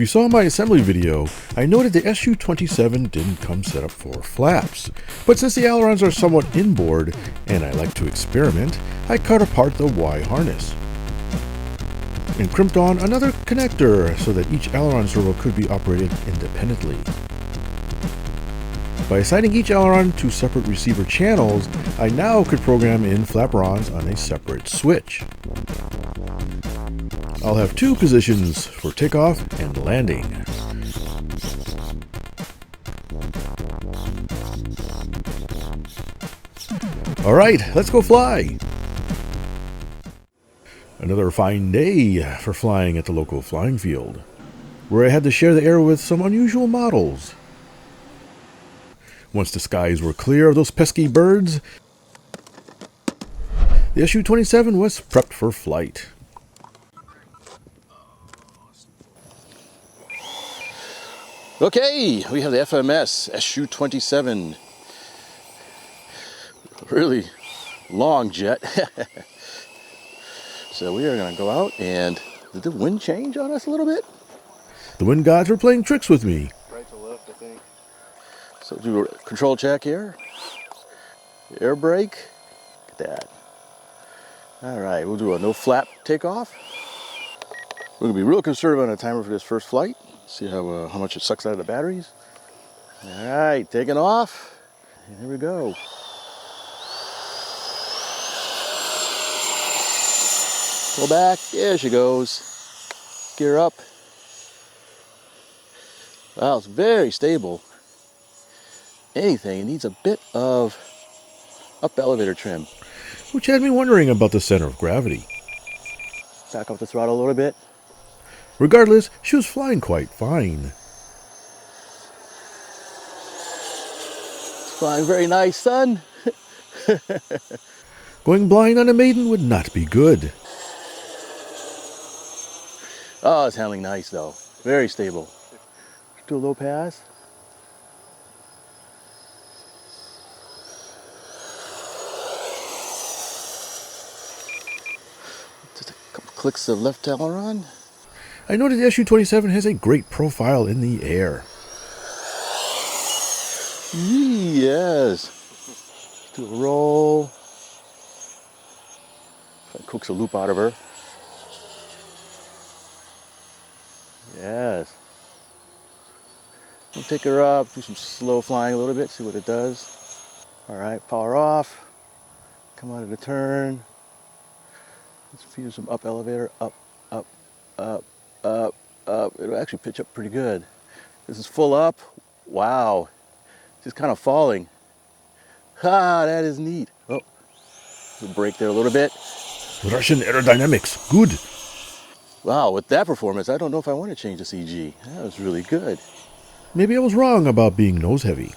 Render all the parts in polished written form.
you saw my assembly video, I noted the Su-27 didn't come set up for flaps, but since the ailerons are somewhat inboard and I like to experiment, I cut apart the Y harness and crimped on another connector so that each aileron servo could be operated independently. By assigning each aileron to separate receiver channels, I now could program in flaperons on a separate switch. I'll have two positions for takeoff and landing. Alright, let's go fly! Another fine day for flying at the local flying field, where I had to share the air with some unusual models. Once the skies were clear of those pesky birds, the Su-27 was prepped for flight. Okay, we have the FMS Su-27. Really long jet. So we are going to go out, and did the wind change on us a little bit? The wind gods were playing tricks with me. Right to left, I think. So do a control check here. Air brake. Look at that. All right, we'll do a no flap takeoff. We're going to be real conservative on the timer for this first flight. See how much it sucks out of the batteries. All right, taking off. And here we go. Pull back. There she goes. Gear up. Wow, it's very stable. Anything, it needs a bit of up elevator trim. Which had me wondering about the center of gravity. Back off the throttle a little bit. Regardless, she was flying quite fine. It's flying very nice, son. Going blind on a maiden would not be good. Oh, it's handling nice though. Very stable. Do a low pass. Just a couple clicks of left aileron. I noted the Su-27 has a great profile in the air. Yes. Do a roll. Try to coax a loop out of her. Yes. We'll take her up, do some slow flying a little bit, see what it does. All right, power off. Come out of the turn. Let's feed her some up elevator. Up, up, up, up, up. It'll actually pitch up pretty good. This is full up. Wow. Just kind of falling. Ah, that is neat. Oh, we'll brake there a little bit. Russian aerodynamics, good. Wow, with that performance, I don't know if I want to change the CG. That was really good. Maybe I was wrong about being nose heavy.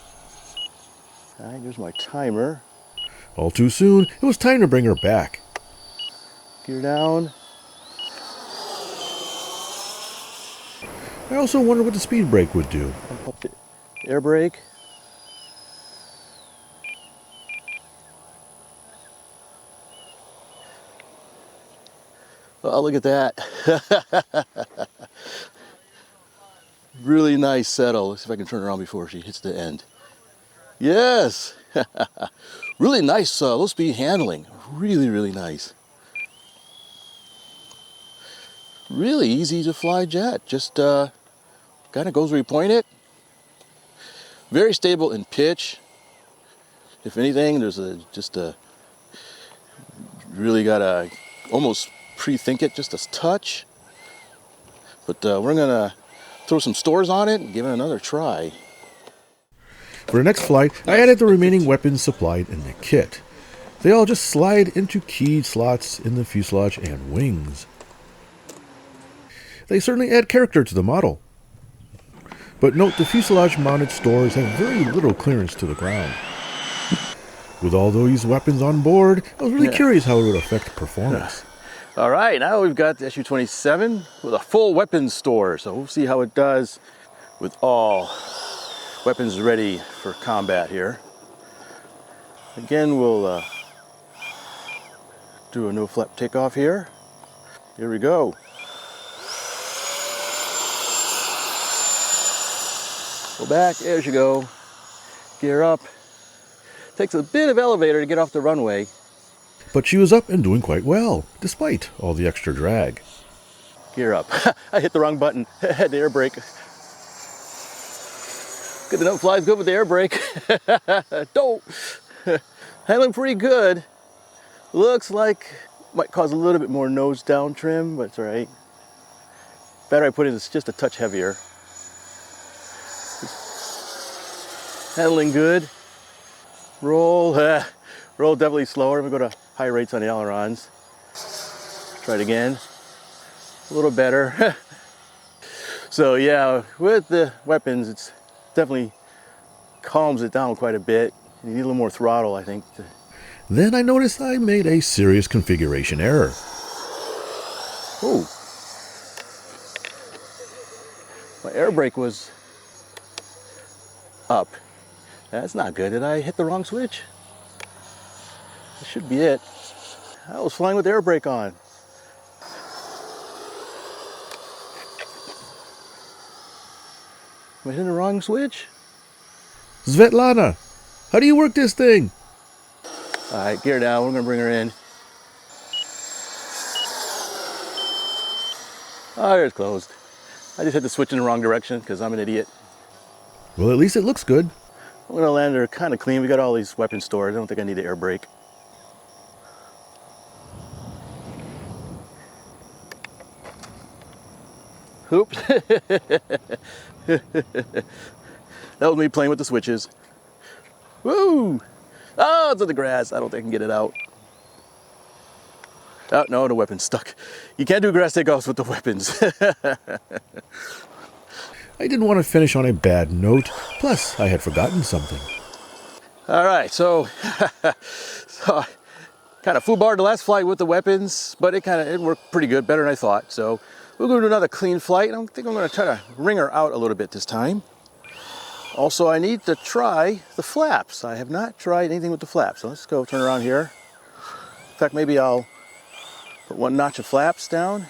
All right, there's my timer. All too soon, it was time to bring her back. Gear down. I also wondered what the speed brake would do. Pump up the air brake. Oh, look at that. Really nice settle. Let's see if I can turn around before she hits the end. Yes. Really nice low speed handling. Really, really nice. Really easy to fly jet. Just kind of goes where you point it. Very stable in pitch. If anything, there's really got to almost pre-think it just a touch. But we're gonna throw some stores on it and give it another try. For the next flight, I added the remaining weapons supplied in the kit. They all just slide into keyed slots in the fuselage and wings. They certainly add character to the model. But note the fuselage-mounted stores have very little clearance to the ground. With all those weapons on board, I was really curious how it would affect performance. All right, now we've got the Su-27 with a full weapons store, so we'll see how it does with all weapons ready for combat here. Again, we'll do a no flap takeoff here. Here we go. Go back, there you go. Gear up. Takes a bit of elevator to get off the runway. But she was up and doing quite well, despite all the extra drag. Gear up. I hit the wrong button. Had the air brake. Good to know flies good with the air brake. Don't. Handling pretty good. Looks like might cause a little bit more nose down trim, but it's all right. Battery I put in is just a touch heavier. Handling good. Roll. Roll definitely slower. We go to high rates on the ailerons. Try it again. A little better. So yeah, with the weapons, it's definitely calms it down quite a bit. You need a little more throttle, I think. Then I noticed I made a serious configuration error. Ooh. My air brake was up. That's not good. Did I hit the wrong switch? That should be it. I was flying with the air brake on. Am I hitting the wrong switch? Svetlana, how do you work this thing? All right, gear down. We're gonna bring her in. Oh, it's closed. I just hit the switch in the wrong direction because I'm an idiot. Well, at least it looks good. I'm gonna land her kind of clean. We got all these weapons stored. I don't think I need an air brake. Oops. That was me playing with the switches. Woo! Oh, it's in the grass. I don't think I can get it out. Oh, no, the weapon's stuck. You can't do grass takeoffs with the weapons. I didn't want to finish on a bad note, plus I had forgotten something. All right, so kind of foobarred the last flight with the weapons, but it worked pretty good, better than I thought. So we're going to do another clean flight. I think I'm going to try to wring her out a little bit this time. Also, I need to try the flaps. I have not tried anything with the flaps. So let's go turn around here. In fact, maybe I'll put one notch of flaps down.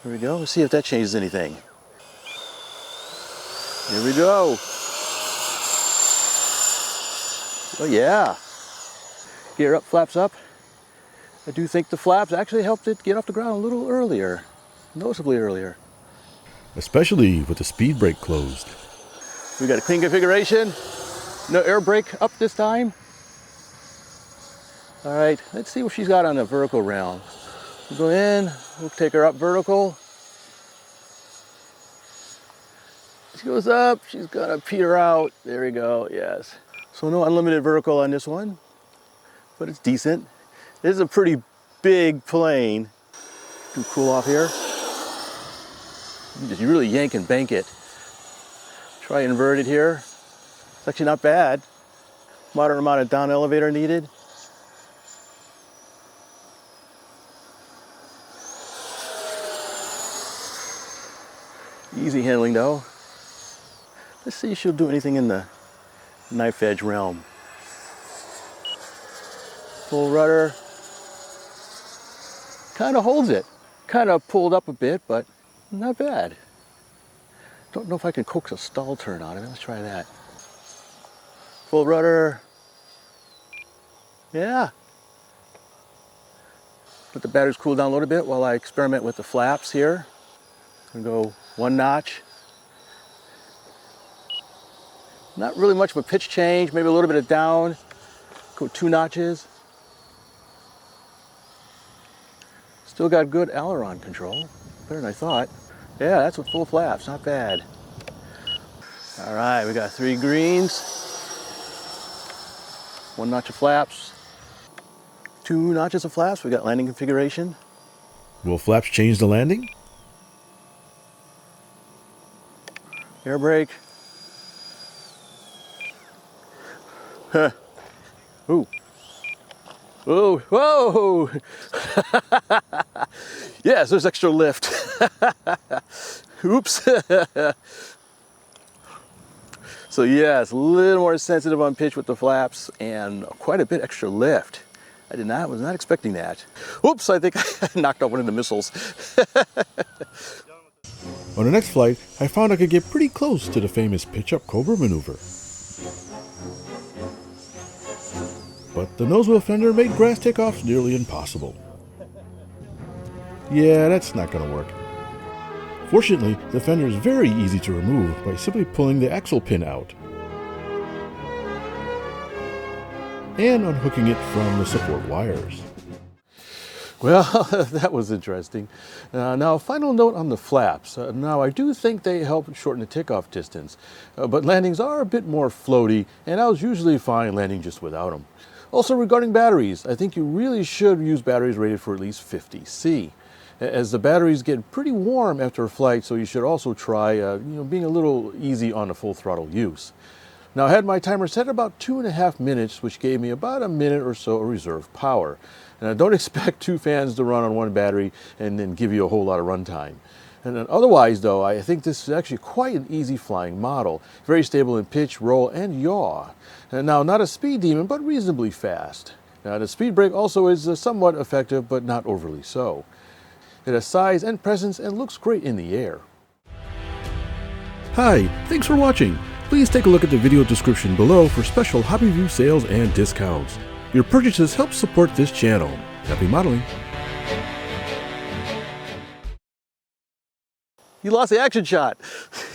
Here we go. Let's see if that changes anything. Here we go. Oh yeah. Gear up, flaps up. I do think the flaps actually helped it get off the ground a little earlier. Noticeably earlier. Especially with the speed brake closed. We got a clean configuration. No air brake up this time. All right, let's see what she's got on the vertical round. We'll go in, we'll take her up vertical. She goes up, she's gonna peter out. There we go, yes. So no unlimited vertical on this one, but it's decent. This is a pretty big plane. Do cool off here. You just really yank and bank it. Try invert it here. It's actually not bad. Moderate amount of down elevator needed. Easy handling though. Let's see if she'll do anything in the knife edge realm. Full rudder. Kind of holds it. Kind of pulled up a bit, but not bad. Don't know if I can coax a stall turn out of it. Let's try that. Full rudder. Yeah. Let the batteries cool down a little bit while I experiment with the flaps here. I'm gonna go one notch. Not really much of a pitch change, maybe a little bit of down. Go 2 notches. Still got good aileron control, better than I thought. Yeah, that's with full flaps, not bad. All right, we got 3 greens. 1 notch of flaps. 2 notches of flaps, we got landing configuration. Will flaps change the landing? Air brake. Huh. Ooh. Ooh, whoa! Yes, there's extra lift. Oops. So yeah, it's a little more sensitive on pitch with the flaps and quite a bit extra lift. Was not expecting that. Oops, I think I knocked off one of the missiles. On the next flight, I found I could get pretty close to the famous pitch-up cobra maneuver. But the nose wheel fender made grass takeoffs nearly impossible. Yeah, that's not going to work. Fortunately, the fender is very easy to remove by simply pulling the axle pin out and unhooking it from the support wires. Well, that was interesting. Now, a final note on the flaps. Now, I do think they help shorten the takeoff distance, but landings are a bit more floaty, and I was usually fine landing just without them. Also, regarding batteries, I think you really should use batteries rated for at least 50C, as the batteries get pretty warm after a flight, so you should also try being a little easy on the full throttle use. Now, I had my timer set at about 2.5 minutes, which gave me about a minute or so of reserve power. And I don't expect 2 fans to run on one battery and then give you a whole lot of runtime. And then otherwise, though, I think this is actually quite an easy flying model. Very stable in pitch, roll, and yaw. And now, not a speed demon, but reasonably fast. Now, the speed brake also is somewhat effective, but not overly so. It has size and presence and looks great in the air. Hi, thanks for watching. Please take a look at the video description below for special HobbyView sales and discounts. Your purchases help support this channel. Happy modeling! You lost the action shot.